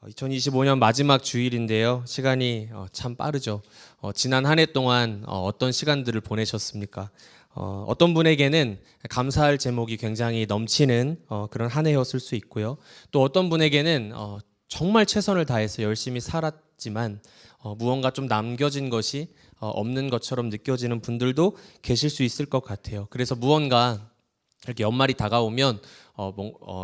2025년 마지막 주일인데요. 시간이 참 빠르죠. 지난 한 해 동안 어떤 시간들을 보내셨습니까? 어떤 분에게는 감사할 제목이 굉장히 넘치는 그런 한 해였을 수 있고요. 또 어떤 분에게는 정말 최선을 다해서 열심히 살았지만 무언가 좀 남겨진 것이 없는 것처럼 느껴지는 분들도 계실 수 있을 것 같아요. 그래서 무언가 이렇게 연말이 다가오면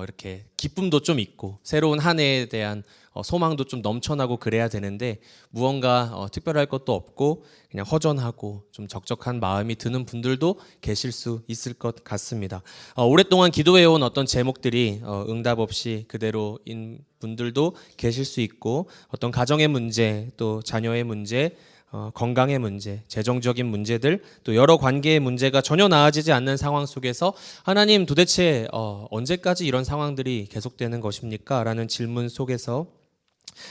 이렇게 기쁨도 좀 있고 새로운 한 해에 대한 소망도 좀 넘쳐나고 그래야 되는데 무언가 특별할 것도 없고 그냥 허전하고 좀 적적한 마음이 드는 분들도 계실 수 있을 것 같습니다. 오랫동안 기도해온 어떤 제목들이 응답 없이 그대로인 분들도 계실 수 있고 어떤 가정의 문제 또 자녀의 문제 건강의 문제, 재정적인 문제들, 또 여러 관계의 문제가 전혀 나아지지 않는 상황 속에서 하나님 도대체 언제까지 이런 상황들이 계속되는 것입니까? 라는 질문 속에서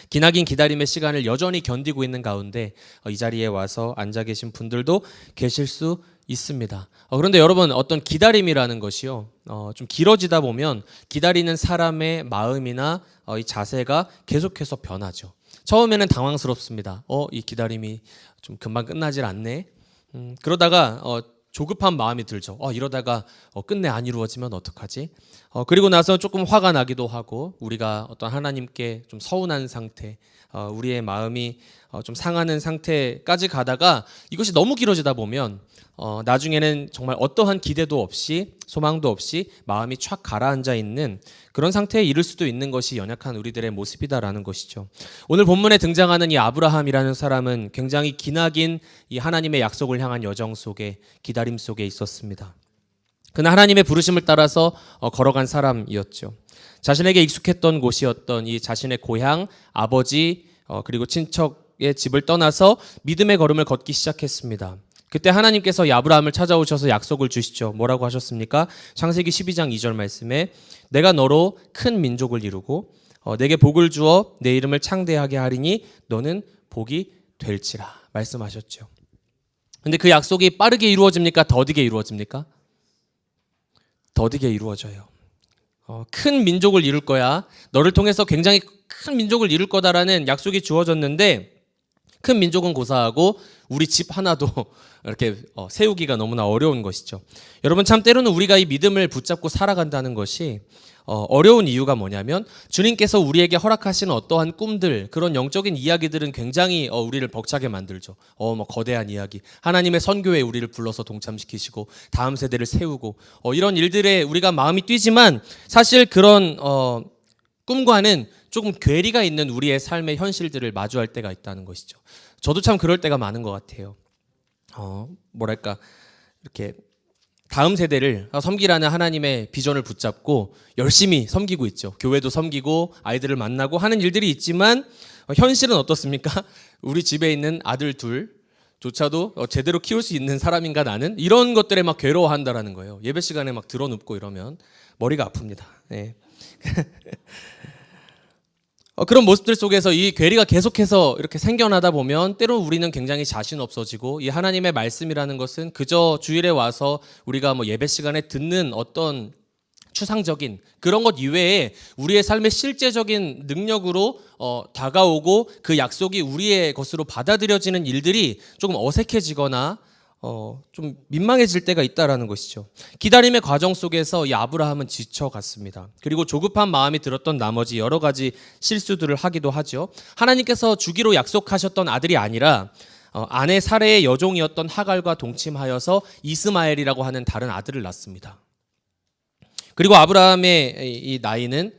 기나긴 기다림의 시간을 여전히 견디고 있는 가운데 이 자리에 와서 앉아 계신 분들도 계실 수 있습니다. 그런데 여러분 어떤 기다림이라는 것이요, 좀 길어지다 보면 기다리는 사람의 마음이나 이 자세가 계속해서 변하죠. 처음에는 당황스럽습니다. 이 기다림이 좀 금방 끝나질 않네. 그러다가 조급한 마음이 들죠. 이러다가 끝내 안 이루어지면 어떡하지? 그리고 나서 조금 화가 나기도 하고 우리가 어떤 하나님께 좀 서운한 상태, 우리의 마음이 좀 상하는 상태까지 가다가 이것이 너무 길어지다 보면 나중에는 정말 어떠한 기대도 없이 소망도 없이 마음이 촥 가라앉아 있는 그런 상태에 이를 수도 있는 것이 연약한 우리들의 모습이다라는 것이죠. 오늘 본문에 등장하는 이 아브라함이라는 사람은 굉장히 기나긴 이 하나님의 약속을 향한 여정 속에 기다림 속에 있었습니다. 그는 하나님의 부르심을 따라서 걸어간 사람이었죠. 자신에게 익숙했던 곳이었던 이 자신의 고향, 아버지 그리고 친척의 집을 떠나서 믿음의 걸음을 걷기 시작했습니다. 그때 하나님께서 아브라함을 찾아오셔서 약속을 주시죠. 뭐라고 하셨습니까? 창세기 12장 2절 말씀에 내가 너로 큰 민족을 이루고 내게 복을 주어 내 이름을 창대하게 하리니 너는 복이 될지라 말씀하셨죠. 근데 그 약속이 빠르게 이루어집니까? 더디게 이루어집니까? 더디게 이루어져요. 큰 민족을 이룰 거야. 너를 통해서 굉장히 큰 민족을 이룰 거다라는 약속이 주어졌는데 큰 민족은 고사하고 우리 집 하나도 이렇게 세우기가 너무나 어려운 것이죠. 여러분 참 때로는 우리가 이 믿음을 붙잡고 살아간다는 것이 어려운 이유가 뭐냐면 주님께서 우리에게 허락하시는 어떠한 꿈들 그런 영적인 이야기들은 굉장히 우리를 벅차게 만들죠. 뭐 거대한 이야기, 하나님의 선교에 우리를 불러서 동참시키시고 다음 세대를 세우고 이런 일들에 우리가 마음이 뛰지만 사실 그런 꿈과는 조금 괴리가 있는 우리의 삶의 현실들을 마주할 때가 있다는 것이죠. 저도 참 그럴 때가 많은 것 같아요. 뭐랄까 이렇게 다음 세대를 섬기라는 하나님의 비전을 붙잡고 열심히 섬기고 있죠. 교회도 섬기고 아이들을 만나고 하는 일들이 있지만 현실은 어떻습니까? 우리 집에 있는 아들 둘조차도 제대로 키울 수 있는 사람인가 나는? 이런 것들에 막 괴로워한다라는 거예요. 예배 시간에 막 드러눕고 이러면 머리가 아픕니다. 네. 그런 모습들 속에서 이 괴리가 계속해서 이렇게 생겨나다 보면 때로 우리는 굉장히 자신 없어지고 이 하나님의 말씀이라는 것은 그저 주일에 와서 우리가 뭐 예배 시간에 듣는 어떤 추상적인 그런 것 이외에 우리의 삶의 실제적인 능력으로 다가오고 그 약속이 우리의 것으로 받아들여지는 일들이 조금 어색해지거나 좀 민망해질 때가 있다라는 것이죠. 기다림의 과정 속에서 이 아브라함은 지쳐갔습니다. 그리고 조급한 마음이 들었던 나머지 여러 가지 실수들을 하기도 하죠. 하나님께서 주기로 약속하셨던 아들이 아니라 아내 사레의 여종이었던 하갈과 동침하여서 이스마엘이라고 하는 다른 아들을 낳습니다. 그리고 아브라함의 이 나이는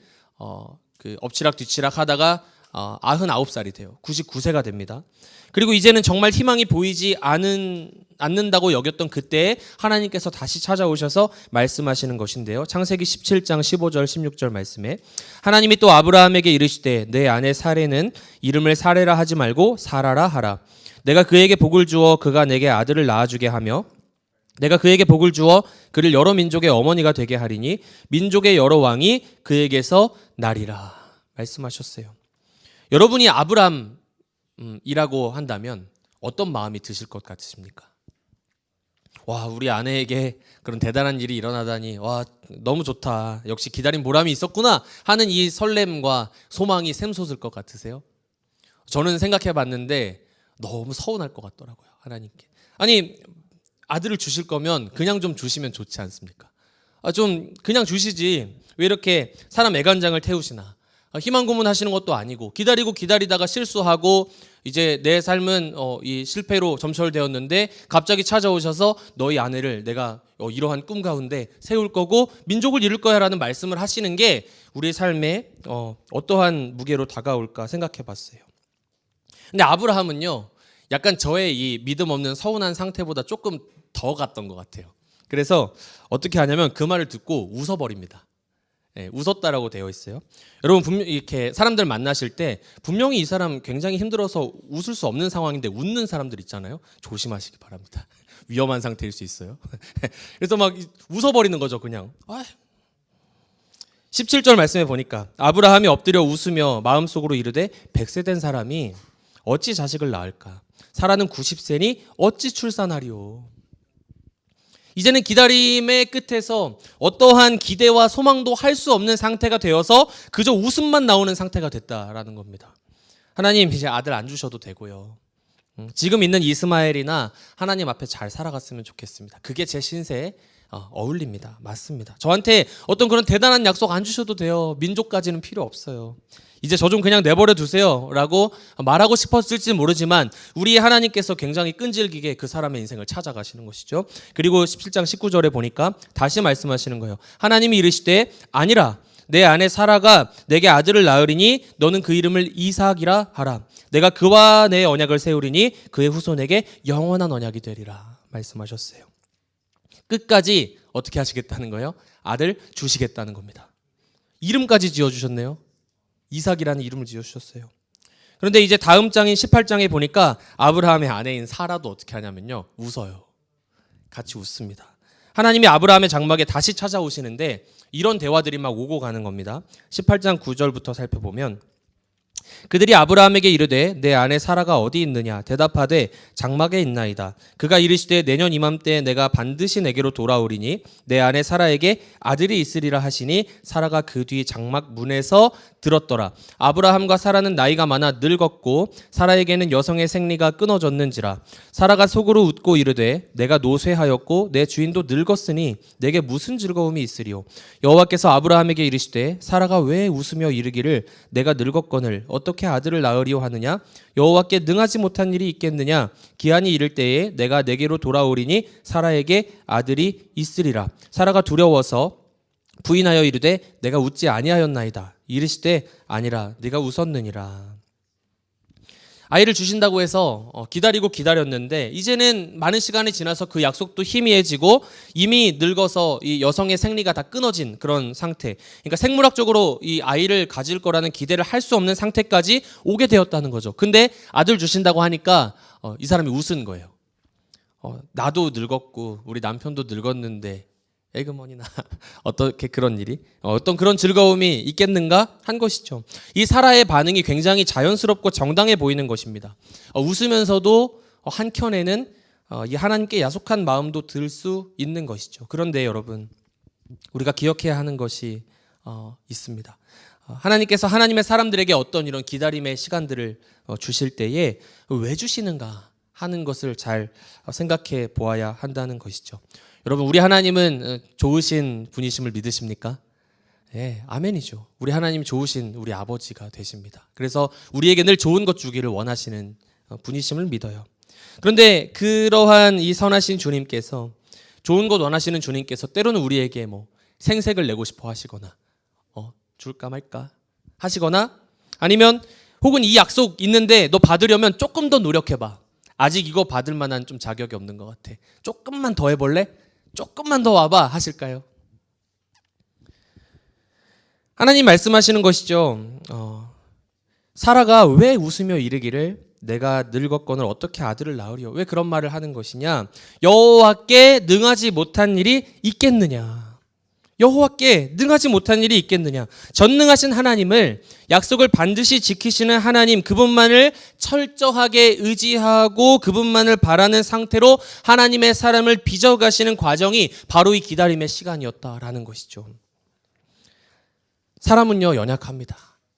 그 엎치락 뒤치락 하다가 99살이 돼요. 99세가 됩니다. 그리고 이제는 정말 희망이 보이지 않는다고 여겼던 그때에 하나님께서 다시 찾아오셔서 말씀하시는 것인데요. 창세기 17장 15절 16절 말씀에 하나님이 또 아브라함에게 이르시되 내 아내 사레는 이름을 사레라 하지 말고 사라라 하라. 내가 그에게 복을 주어 그가 내게 아들을 낳아주게 하며 내가 그에게 복을 주어 그를 여러 민족의 어머니가 되게 하리니 민족의 여러 왕이 그에게서 나리라 말씀하셨어요. 여러분이 아브람이라고 한다면 어떤 마음이 드실 것 같으십니까? 와, 우리 아내에게 그런 대단한 일이 일어나다니, 와, 너무 좋다. 역시 기다린 보람이 있었구나 하는 이 설렘과 소망이 샘솟을 것 같으세요? 저는 생각해 봤는데 너무 서운할 것 같더라고요, 하나님께. 아니, 아들을 주실 거면 그냥 좀 주시면 좋지 않습니까? 좀 그냥 주시지 왜 이렇게 사람 애간장을 태우시나. 희망 고문하시는 것도 아니고 기다리고 기다리다가 실수하고 이제 내 삶은 이 실패로 점철되었는데 갑자기 찾아오셔서 너희 아내를 내가 이러한 꿈 가운데 세울 거고 민족을 이룰 거야라는 말씀을 하시는 게 우리의 삶에 어떠한 무게로 다가올까 생각해 봤어요. 근데 아브라함은요, 약간 저의 이 믿음 없는 서운한 상태보다 조금 더 갔던 것 같아요. 그래서 어떻게 하냐면 그 말을 듣고 웃어버립니다. 네, 웃었다라고 되어 있어요. 여러분 분명 이렇게 사람들 만나실 때 분명히 이 사람 굉장히 힘들어서 웃을 수 없는 상황인데 웃는 사람들 있잖아요. 조심하시기 바랍니다. 위험한 상태일 수 있어요. 그래서 막 웃어버리는 거죠, 그냥. 17절 말씀에 보니까 아브라함이 엎드려 웃으며 마음속으로 이르되 100세 된 사람이 어찌 자식을 낳을까? 사라는 90세니 어찌 출산하리오? 이제는 기다림의 끝에서 어떠한 기대와 소망도 할 수 없는 상태가 되어서 그저 웃음만 나오는 상태가 됐다라는 겁니다. 하나님, 이제 아들 안 주셔도 되고요. 지금 있는 이스마엘이나 하나님 앞에 잘 살아갔으면 좋겠습니다. 그게 제 신세에 어울립니다. 맞습니다. 저한테 어떤 그런 대단한 약속 안 주셔도 돼요. 민족까지는 필요 없어요. 이제 저 좀 그냥 내버려 두세요 라고 말하고 싶었을지 모르지만 우리 하나님께서 굉장히 끈질기게 그 사람의 인생을 찾아가시는 것이죠. 그리고 17장 19절에 보니까 다시 말씀하시는 거예요. 하나님이 이르시되 아니라 내 아내 사라가 내게 아들을 낳으리니 너는 그 이름을 이삭이라 하라. 내가 그와 내 언약을 세우리니 그의 후손에게 영원한 언약이 되리라 말씀하셨어요. 끝까지 어떻게 하시겠다는 거예요? 아들 주시겠다는 겁니다. 이름까지 지어주셨네요. 이삭이라는 이름을 지어주셨어요. 그런데 이제 다음 장인 18장에 보니까 아브라함의 아내인 사라도 어떻게 하냐면요, 웃어요. 같이 웃습니다. 하나님이 아브라함의 장막에 다시 찾아오시는데 이런 대화들이 막 오고 가는 겁니다. 18장 9절부터 살펴보면 그들이 아브라함에게 이르되 내 아내 사라가 어디 있느냐 대답하되 장막에 있나이다. 그가 이르시되 내년 이맘때 내가 반드시 내게로 돌아오리니 내 아내 사라에게 아들이 있으리라 하시니 사라가 그 뒤 장막 문에서 들었더라. 아브라함과 사라는 나이가 많아 늙었고 사라에게는 여성의 생리가 끊어졌는지라. 사라가 속으로 웃고 이르되 내가 노쇠하였고 내 주인도 늙었으니 내게 무슨 즐거움이 있으리요. 여호와께서 아브라함에게 이르시되 사라가 왜 웃으며 이르기를 내가 늙었거늘 어떻게 아들을 낳으리오 하느냐. 여호와께 능하지 못한 일이 있겠느냐. 기한이 이를 때에 내가 내게로 돌아오리니 사라에게 아들이 있으리라. 사라가 두려워서 부인하여 이르되 내가 웃지 아니하였나이다. 이르시되 아니라 네가 웃었느니라. 아이를 주신다고 해서 기다리고 기다렸는데 이제는 많은 시간이 지나서 그 약속도 희미해지고 이미 늙어서 이 여성의 생리가 다 끊어진 그런 상태. 그러니까 생물학적으로 이 아이를 가질 거라는 기대를 할 수 없는 상태까지 오게 되었다는 거죠. 근데 아들 주신다고 하니까 이 사람이 웃은 거예요. 나도 늙었고 우리 남편도 늙었는데 에그머니나 어떻게 그런 일이 어떤 그런 즐거움이 있겠는가 한 것이죠. 이 사라의 반응이 굉장히 자연스럽고 정당해 보이는 것입니다. 웃으면서도 한켠에는 이 하나님께 야속한 마음도 들 수 있는 것이죠. 그런데 여러분, 우리가 기억해야 하는 것이 있습니다. 하나님께서 하나님의 사람들에게 어떤 이런 기다림의 시간들을 주실 때에 왜 주시는가 하는 것을 잘 생각해 보아야 한다는 것이죠. 여러분, 우리 하나님은 좋으신 분이심을 믿으십니까? 네, 아멘이죠. 우리 하나님이 좋으신 우리 아버지가 되십니다. 그래서 우리에게 늘 좋은 것 주기를 원하시는 분이심을 믿어요. 그런데 그러한 이 선하신 주님께서, 좋은 것 원하시는 주님께서 때로는 우리에게 생색을 내고 싶어 하시거나 줄까 말까 하시거나, 아니면 혹은 이 약속 있는데 너 받으려면 조금 더 노력해봐. 아직 이거 받을 만한 좀 자격이 없는 것 같아. 조금만 더 해볼래? 조금만 더 와봐 하실까요? 하나님 말씀하시는 것이죠. 사라가 왜 웃으며 이르기를 내가 늙었거늘 어떻게 아들을 낳으리요. 왜 그런 말을 하는 것이냐. 여호와께 능하지 못한 일이 있겠느냐. 여호와께 능하지 못한 일이 있겠느냐. 전능하신 하나님을, 약속을 반드시 지키시는 하나님, 그분만을 철저하게 의지하고 그분만을 바라는 상태로 하나님의 사람을 빚어가시는 과정이 바로 이 기다림의 시간이었다라는 것이죠. 사람은요, 연약합니다.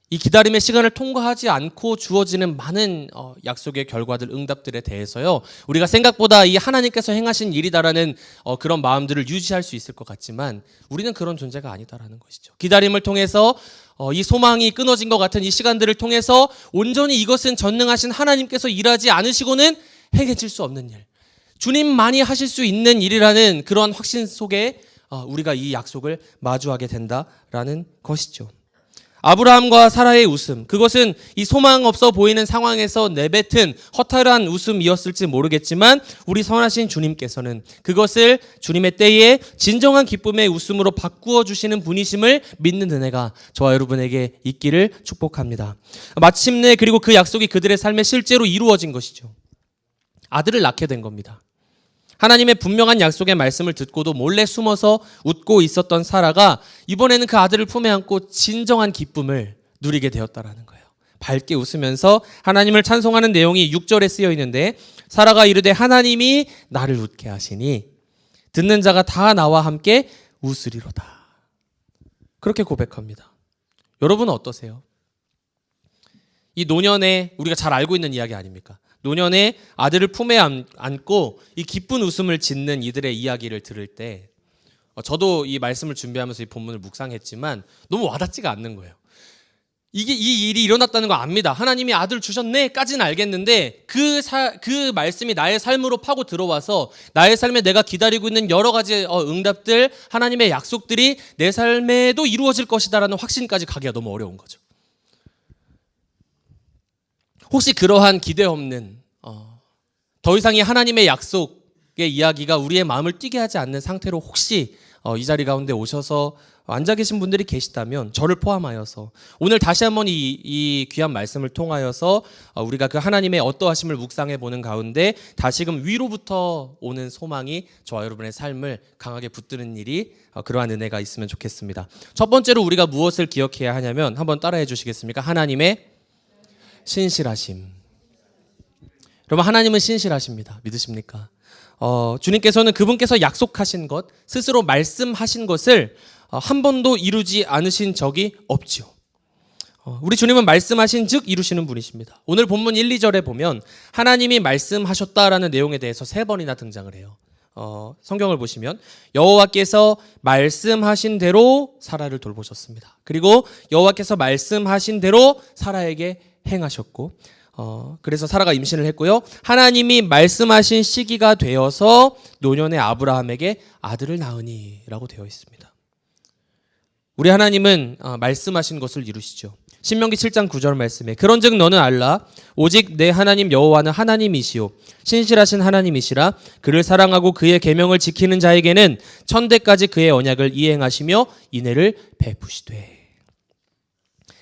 이 기다림의 시간을 통과하지 않고 주어지는 많은 약속의 결과들, 응답들에 대해서요, 우리가 생각보다 이 하나님께서 행하신 일이다라는 그런 마음들을 유지할 수 있을 것 같지만 우리는 그런 존재가 아니다라는 것이죠. 기다림을 통해서 이 소망이 끊어진 것 같은 이 시간들을 통해서 온전히 이것은 전능하신 하나님께서 일하지 않으시고는 행해질 수 없는 일, 주님만이 하실 수 있는 일이라는 그런 확신 속에 우리가 이 약속을 마주하게 된다라는 것이죠. 아브라함과 사라의 웃음, 그것은 이 소망 없어 보이는 상황에서 내뱉은 허탈한 웃음이었을지 모르겠지만 우리 선하신 주님께서는 그것을 주님의 때에 진정한 기쁨의 웃음으로 바꾸어 주시는 분이심을 믿는 은혜가 저와 여러분에게 있기를 축복합니다. 마침내 그리고 그 약속이 그들의 삶에 실제로 이루어진 것이죠. 아들을 낳게 된 겁니다. 하나님의 분명한 약속의 말씀을 듣고도 몰래 숨어서 웃고 있었던 사라가 이번에는 그 아들을 품에 안고 진정한 기쁨을 누리게 되었다라는 거예요. 밝게 웃으면서 하나님을 찬송하는 내용이 6절에 쓰여 있는데, 사라가 이르되 하나님이 나를 웃게 하시니 듣는 자가 다 나와 함께 웃으리로다. 그렇게 고백합니다. 여러분은 어떠세요? 이 노년에 우리가 잘 알고 있는 이야기 아닙니까? 노년에 아들을 품에 안고 이 기쁜 웃음을 짓는 이들의 이야기를 들을 때 저도 이 말씀을 준비하면서 이 본문을 묵상했지만 너무 와닿지가 않는 거예요. 이 일이 일어났다는 거 압니다. 하나님이 아들 주셨네까지는 알겠는데 그 말씀이 나의 삶으로 파고 들어와서 나의 삶에 내가 기다리고 있는 여러 가지 응답들, 하나님의 약속들이 내 삶에도 이루어질 것이다라는 확신까지 가기가 너무 어려운 거죠. 혹시 그러한 기대 없는 더 이상의 하나님의 약속의 이야기가 우리의 마음을 뛰게 하지 않는 상태로 혹시 이 자리 가운데 오셔서 앉아 계신 분들이 계시다면 저를 포함하여서 오늘 다시 한번 이 귀한 말씀을 통하여서 우리가 그 하나님의 어떠하심을 묵상해 보는 가운데 다시금 위로부터 오는 소망이 저와 여러분의 삶을 강하게 붙드는 일이 그러한 은혜가 있으면 좋겠습니다. 첫 번째로 우리가 무엇을 기억해야 하냐면 한번 따라해 주시겠습니까? 하나님의 신실하심. 여러분, 하나님은 신실하십니다. 믿으십니까? 주님께서는 그분께서 약속하신 것, 스스로 말씀하신 것을 한 번도 이루지 않으신 적이 없지요. 우리 주님은 말씀하신 즉 이루시는 분이십니다. 오늘 본문 1, 2절에 보면 하나님이 말씀하셨다라는 내용에 대해서 3번이나 등장을 해요. 성경을 보시면 여호와께서 말씀하신 대로 사라를 돌보셨습니다. 그리고 여호와께서 말씀하신 대로 사라에게 행하셨고, 그래서 사라가 임신을 했고요. 하나님이 말씀하신 시기가 되어서 노년의 아브라함에게 아들을 낳으니 라고 되어 있습니다. 우리 하나님은 말씀하신 것을 이루시죠. 신명기 7장 9절 말씀에 그런즉 너는 알라 오직 내 하나님 여호와는 하나님이시요 신실하신 하나님이시라. 그를 사랑하고 그의 계명을 지키는 자에게는 천대까지 그의 언약을 이행하시며 인애를 베푸시되.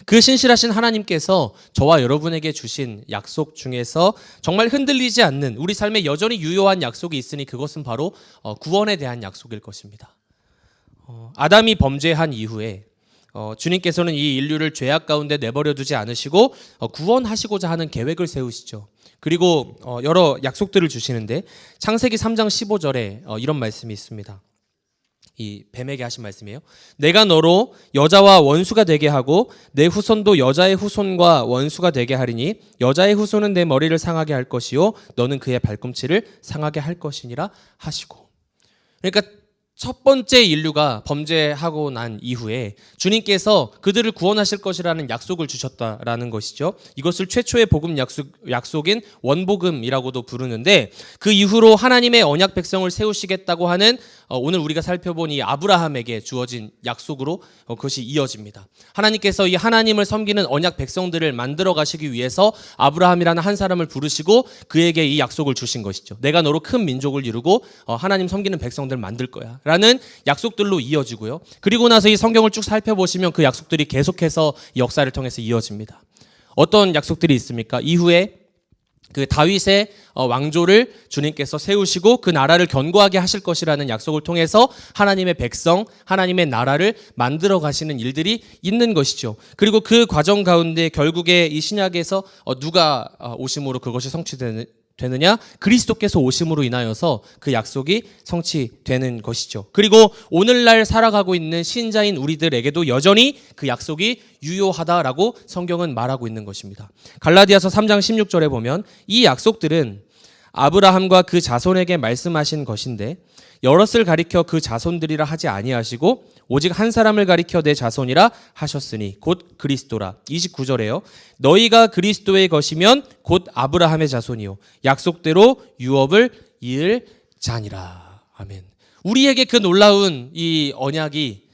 그 신실하신 하나님께서 저와 여러분에게 주신 약속 중에서 정말 흔들리지 않는 우리 삶에 여전히 유효한 약속이 있으니 그것은 바로 구원에 대한 약속일 것입니다. 아담이 범죄한 이후에 주님께서는 이 인류를 죄악 가운데 내버려 두지 않으시고 구원하시고자 하는 계획을 세우시죠. 그리고 여러 약속들을 주시는데 창세기 3장 15절에 이런 말씀이 있습니다. 이 뱀에게 하신 말씀이에요. 내가 너로 여자와 원수가 되게 하고 내 후손도 여자의 후손과 원수가 되게 하리니 여자의 후손은 내 머리를 상하게 할 것이요 너는 그의 발꿈치를 상하게 할 것이니라 하시고. 그러니까 첫 번째 인류가 범죄하고 난 이후에 주님께서 그들을 구원하실 것이라는 약속을 주셨다라는 것이죠. 이것을 최초의 복음 약속인 원복음이라고도 부르는데 그 이후로 하나님의 언약 백성을 세우시겠다고 하는 오늘 우리가 살펴본 이 아브라함에게 주어진 약속으로 그것이 이어집니다. 하나님께서 이 하나님을 섬기는 언약 백성들을 만들어 가시기 위해서 아브라함이라는 한 사람을 부르시고 그에게 이 약속을 주신 것이죠. 내가 너로 큰 민족을 이루고 하나님 섬기는 백성들을 만들 거야 라는 약속들로 이어지고요. 그리고 나서 이 성경을 쭉 살펴보시면 그 약속들이 계속해서 역사를 통해서 이어집니다. 어떤 약속들이 있습니까? 이후에 그 다윗의 왕조를 주님께서 세우시고 그 나라를 견고하게 하실 것이라는 약속을 통해서 하나님의 백성, 하나님의 나라를 만들어 가시는 일들이 있는 것이죠. 그리고 그 과정 가운데 결국에 이 신약에서 누가 오심으로 그것이 성취되느냐? 그리스도께서 오심으로 인하여서 그 약속이 성취되는 것이죠. 그리고 오늘날 살아가고 있는 신자인 우리들에게도 여전히 그 약속이 유효하다라고 성경은 말하고 있는 것입니다. 갈라디아서 3장 16절에 보면 이 약속들은 아브라함과 그 자손에게 말씀하신 것인데 여럿을 가리켜 그 자손들이라 하지 아니하시고 오직 한 사람을 가리켜 내 자손이라 하셨으니 곧 그리스도라. 29절에요. 너희가 그리스도의 것이면 곧 아브라함의 자손이요 약속대로 유업을 이을 자니라. 아멘. 우리에게 그 놀라운 이 언약이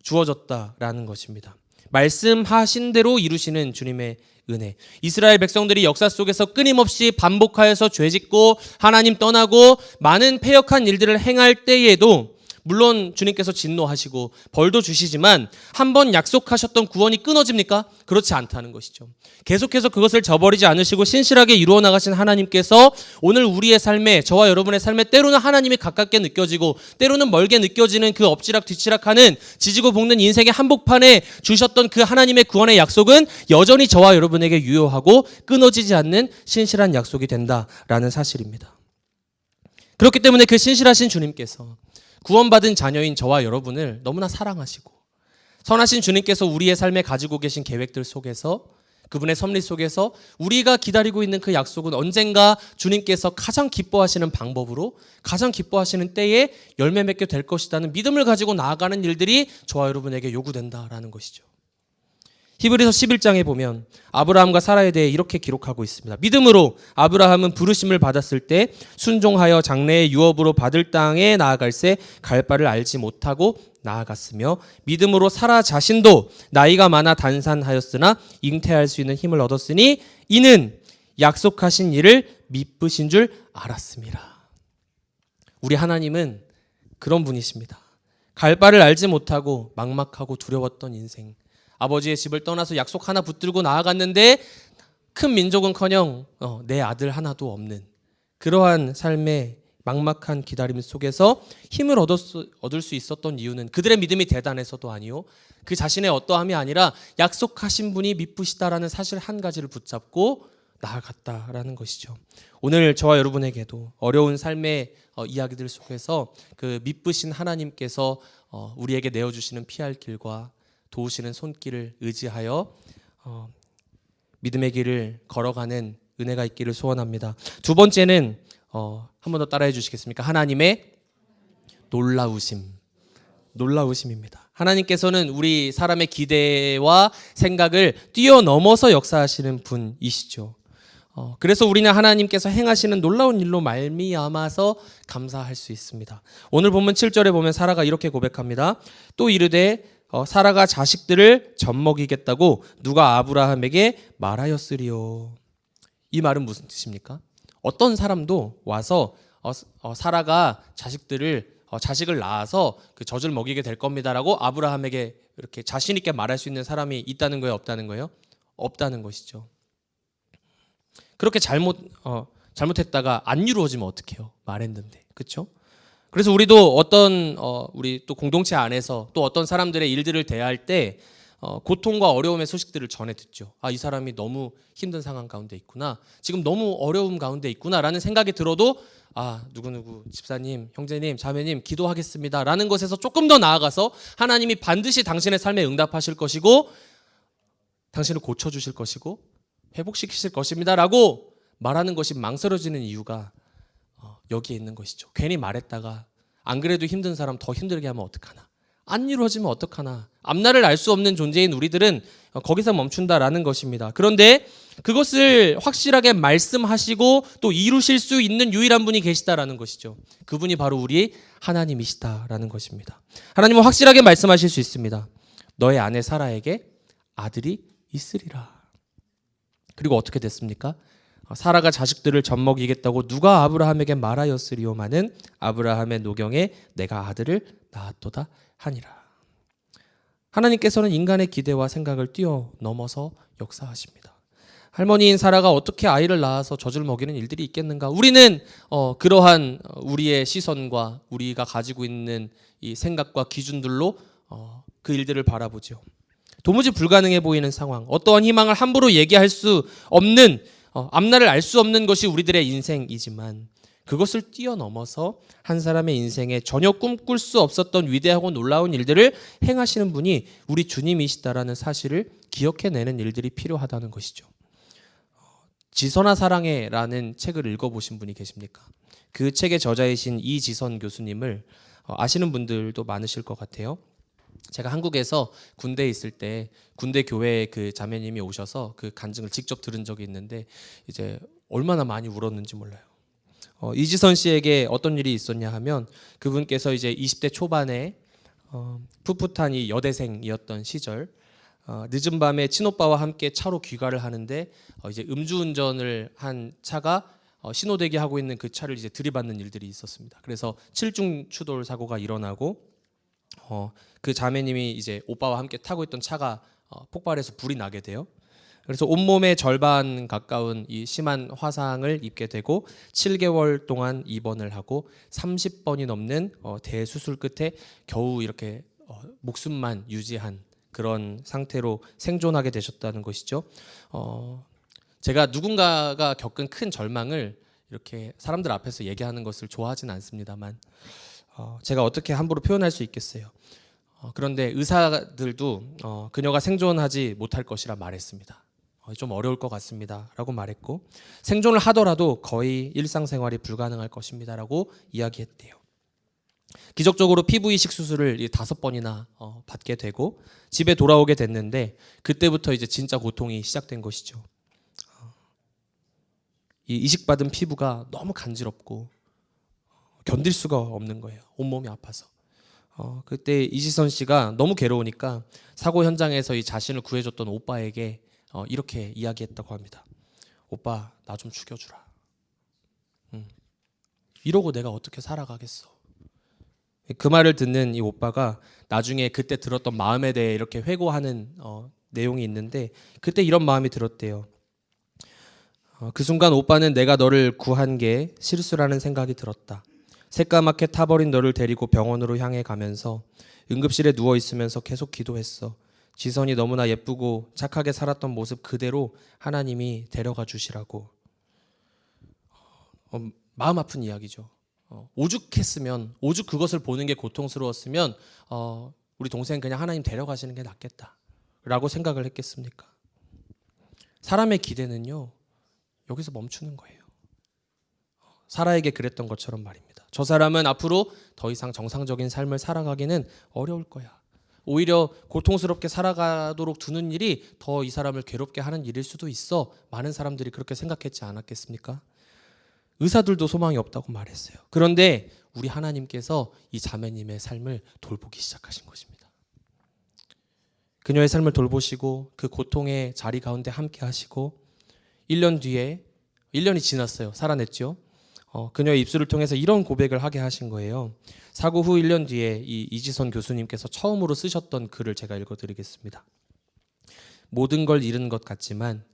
주어졌다라는 것입니다. 말씀하신 대로 이루시는 주님의 은혜. 이스라엘 백성들이 역사 속에서 끊임없이 반복하여서 죄짓고 하나님 떠나고 많은 패역한 일들을 행할 때에도 물론 주님께서 진노하시고 벌도 주시지만 한번 약속하셨던 구원이 끊어집니까? 그렇지 않다는 것이죠. 계속해서 그것을 저버리지 않으시고 신실하게 이루어 나가신 하나님께서 오늘 우리의 삶에, 저와 여러분의 삶에 때로는 하나님이 가깝게 느껴지고 때로는 멀게 느껴지는 그 엎치락 뒤치락하는 지지고 볶는 인생의 한복판에 주셨던 그 하나님의 구원의 약속은 여전히 저와 여러분에게 유효하고 끊어지지 않는 신실한 약속이 된다라는 사실입니다. 그렇기 때문에 그 신실하신 주님께서 구원받은 자녀인 저와 여러분을 너무나 사랑하시고 선하신 주님께서 우리의 삶에 가지고 계신 계획들 속에서 그분의 섭리 속에서 우리가 기다리고 있는 그 약속은 언젠가 주님께서 가장 기뻐하시는 방법으로 가장 기뻐하시는 때에 열매 맺게 될 것이라는 믿음을 가지고 나아가는 일들이 저와 여러분에게 요구된다라는 것이죠. 히브리서 11장에 보면 아브라함과 사라에 대해 이렇게 기록하고 있습니다. 믿음으로 아브라함은 부르심을 받았을 때 순종하여 장래의 유업으로 받을 땅에 나아갈새 갈 바를 알지 못하고 나아갔으며 믿음으로 사라 자신도 나이가 많아 단산하였으나 잉태할 수 있는 힘을 얻었으니 이는 약속하신 일을 미쁘신 줄 알았습니다. 우리 하나님은 그런 분이십니다. 갈 바를 알지 못하고 막막하고 두려웠던 인생, 아버지의 집을 떠나서 약속 하나 붙들고 나아갔는데 큰 민족은커녕 내 아들 하나도 없는 그러한 삶의 막막한 기다림 속에서 힘을 얻을 수 있었던 이유는 그들의 믿음이 대단해서도 아니요 그 자신의 어떠함이 아니라 약속하신 분이 미쁘시다라는 사실 한 가지를 붙잡고 나아갔다라는 것이죠. 오늘 저와 여러분에게도 어려운 삶의 이야기들 속에서 그 미쁘신 하나님께서 우리에게 내어주시는 피할 길과 도우시는 손길을 의지하여 믿음의 길을 걸어가는 은혜가 있기를 소원합니다. 두 번째는 한 번 더 따라해 주시겠습니까? 하나님의 놀라우심입니다. 하나님께서는 우리 사람의 기대와 생각을 뛰어넘어서 역사하시는 분이시죠. 그래서 우리는 하나님께서 행하시는 놀라운 일로 말미암아서 감사할 수 있습니다. 오늘 본문 7절에 보면 사라가 이렇게 고백합니다. 또 이르되 사라가 자식들을 젖먹이겠다고 누가 아브라함에게 말하였으리요. 이 말은 무슨 뜻입니까? 어떤 사람도 와서 사라가 자식을 낳아서 그 젖을 먹이게 될 겁니다라고 아브라함에게 이렇게 자신 있게 말할 수 있는 사람이 있다는 거예요, 없다는 거예요? 없다는 것이죠. 그렇게 잘못했다가 안 이루어지면 어떡해요? 말했는데, 그렇죠? 그래서 우리도 우리 또 공동체 안에서 또 어떤 사람들의 일들을 대할 때 고통과 어려움의 소식들을 전해 듣죠. 이 사람이 너무 힘든 상황 가운데 있구나. 지금 너무 어려움 가운데 있구나라는 생각이 들어도 누구누구 집사님, 형제님, 자매님 기도하겠습니다라는 것에서 조금 더 나아가서 하나님이 반드시 당신의 삶에 응답하실 것이고 당신을 고쳐주실 것이고 회복시키실 것입니다라고 말하는 것이 망설여지는 이유가 여기에 있는 것이죠. 괜히 말했다가 안 그래도 힘든 사람 더 힘들게 하면 어떡하나. 안 이루어지면 어떡하나. 앞날을 알 수 없는 존재인 우리들은 거기서 멈춘다라는 것입니다. 그런데 그것을 확실하게 말씀하시고 또 이루실 수 있는 유일한 분이 계시다라는 것이죠. 그분이 바로 우리 하나님이시다라는 것입니다. 하나님은 확실하게 말씀하실 수 있습니다. 너의 아내 사라에게 아들이 있으리라. 그리고 어떻게 됐습니까? 사라가 자식들을 젖먹이겠다고 누가 아브라함에게 말하였으리오마는 아브라함의 노경에 내가 아들을 낳았도다 하니라. 하나님께서는 인간의 기대와 생각을 뛰어넘어서 역사하십니다. 할머니인 사라가 어떻게 아이를 낳아서 젖을 먹이는 일들이 있겠는가? 우리는 그러한 우리의 시선과 우리가 가지고 있는 이 생각과 기준들로 그 일들을 바라보죠. 도무지 불가능해 보이는 상황, 어떠한 희망을 함부로 얘기할 수 없는, 앞날을 알 수 없는 것이 우리들의 인생이지만 그것을 뛰어넘어서 한 사람의 인생에 전혀 꿈꿀 수 없었던 위대하고 놀라운 일들을 행하시는 분이 우리 주님이시다라는 사실을 기억해내는 일들이 필요하다는 것이죠. 지선아 사랑해라는 책을 읽어보신 분이 계십니까? 그 책의 저자이신 이지선 교수님을 아시는 분들도 많으실 것 같아요. 제가 한국에서 군대에 있을 때 군대 교회에 그 자매님이 오셔서 그 간증을 직접 들은 적이 있는데 이제 얼마나 많이 울었는지 몰라요. 이지선 씨에게 어떤 일이 있었냐 하면 그분께서 이제 20대 초반에 풋풋한 이 여대생이었던 시절 늦은 밤에 친오빠와 함께 차로 귀가를 하는데 이제 음주운전을 한 차가 신호대기 하고 있는 그 차를 이제 들이받는 일들이 있었습니다. 그래서 7중 추돌 사고가 일어나고 그 자매님이 이제 오빠와 함께 타고 있던 차가 폭발해서 불이 나게 돼요. 그래서 온몸의 절반 가까운 이 심한 화상을 입게 되고 7개월 동안 입원을 하고 30번이 넘는 대수술 끝에 겨우 이렇게 목숨만 유지한 그런 상태로 생존하게 되셨다는 것이죠. 제가 누군가가 겪은 큰 절망을 이렇게 사람들 앞에서 얘기하는 것을 좋아하진 않습니다만 제가 어떻게 함부로 표현할 수 있겠어요. 그런데 의사들도 그녀가 생존하지 못할 것이라 말했습니다. 좀 어려울 것 같습니다 라고 말했고 생존을 하더라도 거의 일상생활이 불가능할 것입니다 라고 이야기했대요. 기적적으로 피부 이식 수술을 5번이나 받게 되고 집에 돌아오게 됐는데 그때부터 이제 진짜 고통이 시작된 것이죠. 이 이식받은 피부가 너무 간지럽고 견딜 수가 없는 거예요. 온몸이 아파서. 그때 이지선 씨가 너무 괴로우니까 사고 현장에서 이 자신을 구해줬던 오빠에게 이렇게 이야기했다고 합니다. 오빠, 나 좀 죽여주라. 이러고 내가 어떻게 살아가겠어. 그 말을 듣는 이 오빠가 나중에 그때 들었던 마음에 대해 이렇게 회고하는 내용이 있는데 그때 이런 마음이 들었대요. 그 순간 오빠는 내가 너를 구한 게 실수라는 생각이 들었다. 새까맣게 타버린 너를 데리고 병원으로 향해 가면서 응급실에 누워 있으면서 계속 기도했어. 지선이 너무나 예쁘고 착하게 살았던 모습 그대로 하나님이 데려가 주시라고. 마음 아픈 이야기죠. 오죽했으면, 오죽 그것을 보는 게 고통스러웠으면 우리 동생 그냥 하나님 데려가시는 게 낫겠다라고 생각을 했겠습니까? 사람의 기대는요 여기서 멈추는 거예요. 사라에게 그랬던 것처럼 말입니다. 저 사람은 앞으로 더 이상 정상적인 삶을 살아가기는 어려울 거야. 오히려 고통스럽게 살아가도록 두는 일이 더 이 사람을 괴롭게 하는 일일 수도 있어. 많은 사람들이 그렇게 생각했지 않았겠습니까? 의사들도 소망이 없다고 말했어요. 그런데 우리 하나님께서 이 자매님의 삶을 돌보기 시작하신 것입니다. 그녀의 삶을 돌보시고 그 고통의 자리 가운데 함께 하시고 1년 뒤에 1년이 지났어요. 살아냈죠. 그녀의 입술을 통해서 이런 고백을 하게 하신 거예요. 사고 후 1년 뒤에 이 이지선 교수님께서 처음으로 쓰셨던 글을 제가 읽어드리겠습니다. 모든 걸 잃은 것 같지만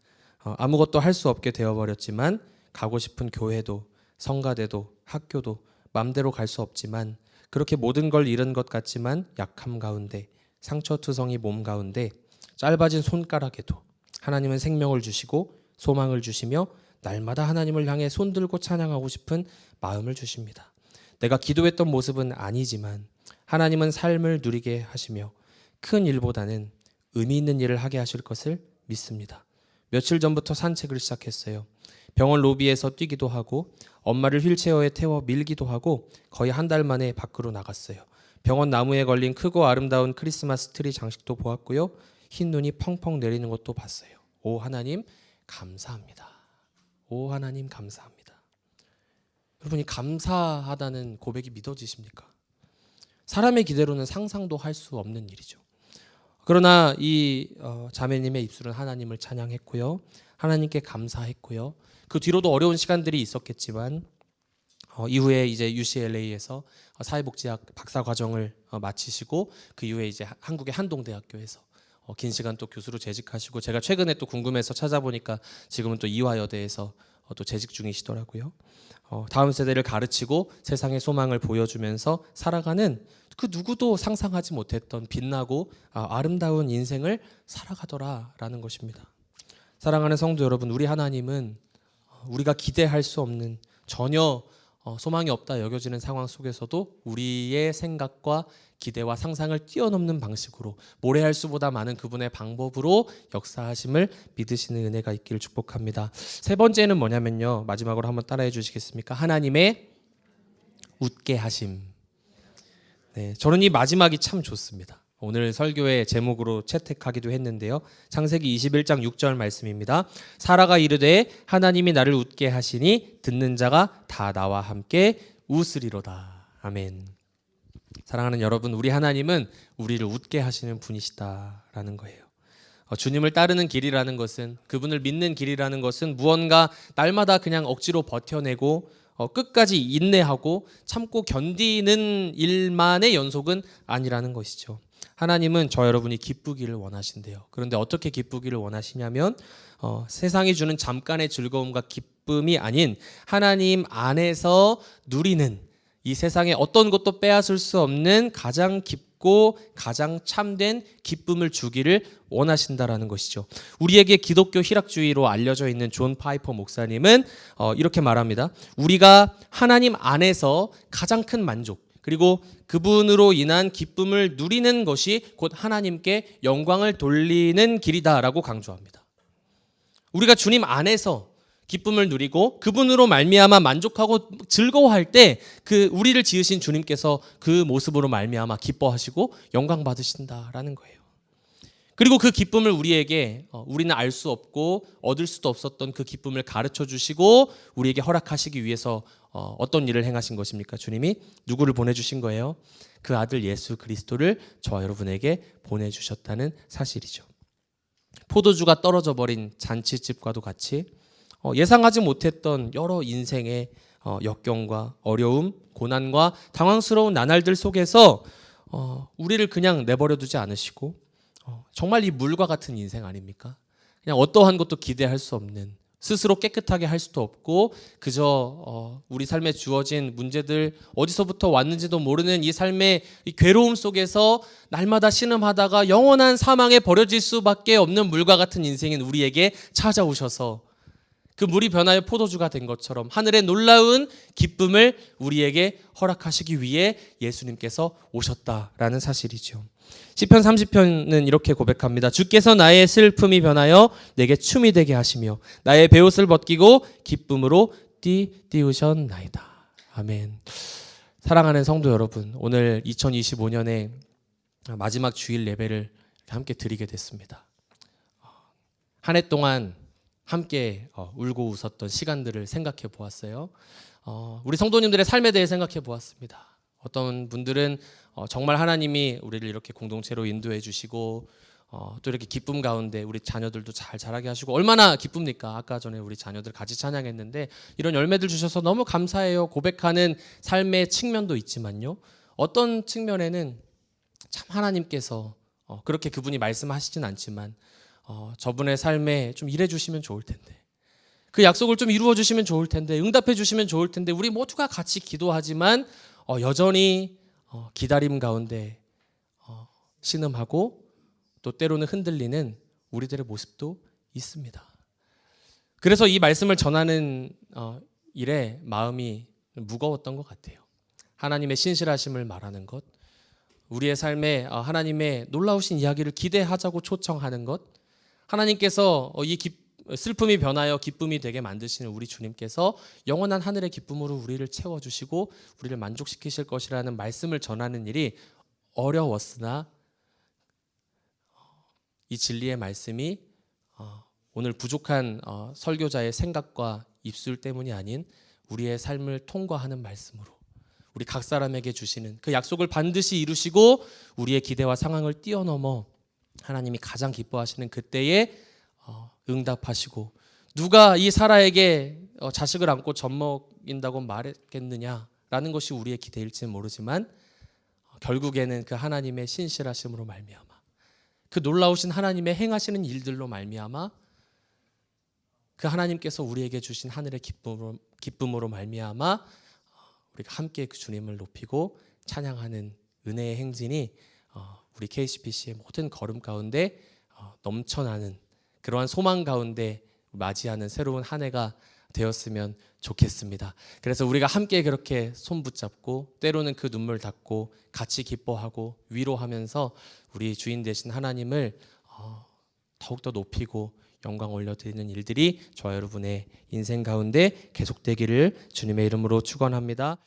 아무것도 할 수 없게 되어버렸지만 가고 싶은 교회도 성가대도 학교도 맘대로 갈 수 없지만 그렇게 모든 걸 잃은 것 같지만 약함 가운데 상처투성이 몸 가운데 짧아진 손가락에도 하나님은 생명을 주시고 소망을 주시며 날마다 하나님을 향해 손들고 찬양하고 싶은 마음을 주십니다. 내가 기도했던 모습은 아니지만 하나님은 삶을 누리게 하시며 큰 일보다는 의미 있는 일을 하게 하실 것을 믿습니다. 며칠 전부터 산책을 시작했어요. 병원 로비에서 뛰기도 하고 엄마를 휠체어에 태워 밀기도 하고 거의 한 달 만에 밖으로 나갔어요. 병원 나무에 걸린 크고 아름다운 크리스마스 트리 장식도 보았고요. 흰 눈이 펑펑 내리는 것도 봤어요. 오 하나님 감사합니다. 오 하나님 감사합니다. 여러분이 감사하다는 고백이 믿어지십니까? 사람의 기대로는 상상도 할 수 없는 일이죠. 그러나 이 자매님의 입술은 하나님을 찬양했고요. 하나님께 감사했고요. 그 뒤로도 어려운 시간들이 있었겠지만 이후에 이제 UCLA에서 사회복지학 박사 과정을 마치시고 그 이후에 이제 한국의 한동대학교에서 긴 시간 또 교수로 재직하시고 제가 최근에 또 궁금해서 찾아보니까 지금은 또 이화여대에서 또 재직 중이시더라고요. 다음 세대를 가르치고 세상의 소망을 보여주면서 살아가는 그 누구도 상상하지 못했던 빛나고 아름다운 인생을 살아가더라라는 것입니다. 사랑하는 성도 여러분, 우리 하나님은 우리가 기대할 수 없는 전혀 소망이 없다 여겨지는 상황 속에서도 우리의 생각과 기대와 상상을 뛰어넘는 방식으로 모래할 수보다 많은 그분의 방법으로 역사하심을 믿으시는 은혜가 있기를 축복합니다. 세 번째는 뭐냐면요. 마지막으로 한번 따라해 주시겠습니까? 하나님의 웃게 하심. 네, 저는 이 마지막이 참 좋습니다. 오늘 설교의 제목으로 채택하기도 했는데요. 창세기 21장 6절 말씀입니다. 사라가 이르되 하나님이 나를 웃게 하시니 듣는 자가 다 나와 함께 웃으리로다. 아멘. 사랑하는 여러분, 우리 하나님은 우리를 웃게 하시는 분이시다라는 거예요. 주님을 따르는 길이라는 것은, 그분을 믿는 길이라는 것은 무언가 날마다 그냥 억지로 버텨내고 끝까지 인내하고 참고 견디는 일만의 연속은 아니라는 것이죠. 하나님은 저 여러분이 기쁘기를 원하신대요. 그런데 어떻게 기쁘기를 원하시냐면 세상이 주는 잠깐의 즐거움과 기쁨이 아닌 하나님 안에서 누리는 이 세상에 어떤 것도 빼앗을 수 없는 가장 깊고 가장 참된 기쁨을 주기를 원하신다라는 것이죠. 우리에게 기독교 희락주의로 알려져 있는 존 파이퍼 목사님은 이렇게 말합니다. 우리가 하나님 안에서 가장 큰 만족 그리고 그분으로 인한 기쁨을 누리는 것이 곧 하나님께 영광을 돌리는 길이다라고 강조합니다. 우리가 주님 안에서 기쁨을 누리고 그분으로 말미암아 만족하고 즐거워할 때 그 우리를 지으신 주님께서 그 모습으로 말미암아 기뻐하시고 영광 받으신다라는 거예요. 그리고 그 기쁨을 우리에게 우리는 알 수 없고 얻을 수도 없었던 그 기쁨을 가르쳐 주시고 우리에게 허락하시기 위해서 어떤 일을 행하신 것입니까? 주님이 누구를 보내주신 거예요? 그 아들 예수 그리스도를 저와 여러분에게 보내주셨다는 사실이죠. 포도주가 떨어져 버린 잔치집과도 같이 예상하지 못했던 여러 인생의 역경과 어려움, 고난과 당황스러운 나날들 속에서 우리를 그냥 내버려 두지 않으시고 정말 이 물과 같은 인생 아닙니까? 그냥 어떠한 것도 기대할 수 없는, 스스로 깨끗하게 할 수도 없고 그저 우리 삶에 주어진 문제들 어디서부터 왔는지도 모르는 이 삶의 이 괴로움 속에서 날마다 신음하다가 영원한 사망에 버려질 수밖에 없는 물과 같은 인생인 우리에게 찾아오셔서 그 물이 변하여 포도주가 된 것처럼 하늘의 놀라운 기쁨을 우리에게 허락하시기 위해 예수님께서 오셨다라는 사실이죠. 시편 30편은 이렇게 고백합니다. 주께서 나의 슬픔이 변하여 내게 춤이 되게 하시며 나의 베옷을 벗기고 기쁨으로 띄우셨나이다. 아멘. 사랑하는 성도 여러분, 오늘 2025년의 마지막 주일 예배를 함께 드리게 됐습니다. 한 해 동안 함께 울고 웃었던 시간들을 생각해 보았어요. 우리 성도님들의 삶에 대해 생각해 보았습니다. 어떤 분들은 정말 하나님이 우리를 이렇게 공동체로 인도해 주시고 또 이렇게 기쁨 가운데 우리 자녀들도 잘 자라게 하시고 얼마나 기쁩니까? 아까 전에 우리 자녀들 같이 찬양했는데 이런 열매들 주셔서 너무 감사해요. 고백하는 삶의 측면도 있지만요. 어떤 측면에는 참 하나님께서 그렇게 그분이 말씀하시진 않지만 저분의 삶에 좀 일해 주시면 좋을 텐데 그 약속을 좀 이루어 주시면 좋을 텐데 응답해 주시면 좋을 텐데 우리 모두가 같이 기도하지만 여전히 기다림 가운데 신음하고 또 때로는 흔들리는 우리들의 모습도 있습니다. 그래서 이 말씀을 전하는 일에 마음이 무거웠던 것 같아요. 하나님의 신실하심을 말하는 것, 우리의 삶에 하나님의 놀라우신 이야기를 기대하자고 초청하는 것, 하나님께서 이 슬픔이 변하여 기쁨이 되게 만드시는 우리 주님께서 영원한 하늘의 기쁨으로 우리를 채워주시고 우리를 만족시키실 것이라는 말씀을 전하는 일이 어려웠으나 이 진리의 말씀이 오늘 부족한 설교자의 생각과 입술 때문이 아닌 우리의 삶을 통과하는 말씀으로 우리 각 사람에게 주시는 그 약속을 반드시 이루시고 우리의 기대와 상황을 뛰어넘어 하나님이 가장 기뻐하시는 그때에 응답하시고 누가 이 사라에게 자식을 안고 젖먹인다고 말했겠느냐라는 것이 우리의 기대일지는 모르지만 결국에는 그 하나님의 신실하심으로 말미암아 그 놀라우신 하나님의 행하시는 일들로 말미암아 그 하나님께서 우리에게 주신 하늘의 기쁨으로 말미암아 우리가 함께 그 주님을 높이고 찬양하는 은혜의 행진이 우리 KCPC의 모든 걸음 가운데 넘쳐나는 그러한 소망 가운데 맞이하는 새로운 한 해가 되었으면 좋겠습니다. 그래서 우리가 함께 그렇게 손 붙잡고 때로는 그 눈물 닦고 같이 기뻐하고 위로하면서 우리 주인 되신 하나님을 더욱더 높이고 영광 올려드리는 일들이 저와 여러분의 인생 가운데 계속되기를 주님의 이름으로 축원합니다.